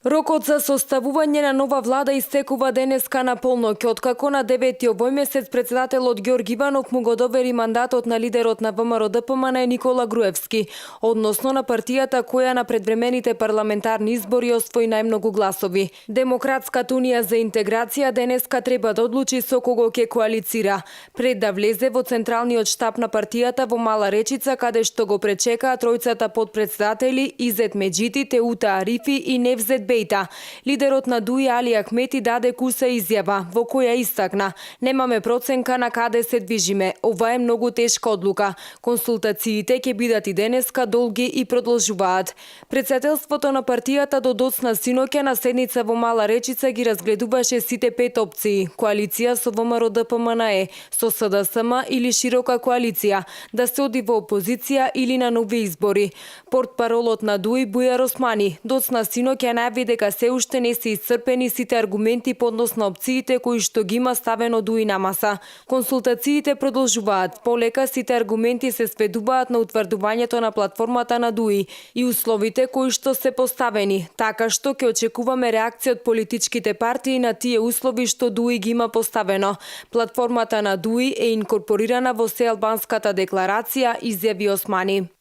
Рокот за составување на нова влада истекува денеска на полноќ, откако на 9 овој месец председателот Ѓорѓи Иванов му го довери мандатот на лидерот на ВМРО-ДПМН Никола Груевски, односно на партијата која на предвремените парламентарни избори освои најмногу гласови. Демократската унија за интеграција денеска треба да одлучи со кого ќе коалицира, пред да влезе во централниот штаб на партијата во Мала Речица, каде што го пречекаа тројцата подпредседатели Изет Меджити, Теута Арифи и Невзет Бејта. Лидерот на ДУИ Али Ахмети даде куса изјава, во која истакна: немаме проценка на каде се движиме, ова е многу тешка одлука. Консултациите ќе бидат и денеска долги и продолжуваат. Председателството на партијата до доцна синоќа на седница во Мала Речица ги разгледуваше сите 5 опции: коалиција со ВМРО-ДПМН, со СДСМ или широка коалиција, да се оди во опозиција или на нови избори. Портпаролот на ДУИ Бујар Османи доцна синоќа најави дека се уште не се исцрпени сите аргументи по однос на опциите кои што ги има ставено ДУИ на маса. Консултациите продолжуваат. Полека сите аргументи се сведуваат на утврдувањето на платформата на ДУИ и условите кои што се поставени, така што ќе очекуваме реакција од политичките партии на тие услови што ДУИ ги има поставено. Платформата на ДУИ е инкорпорирана во Сеалбанската декларација, изјави Османи.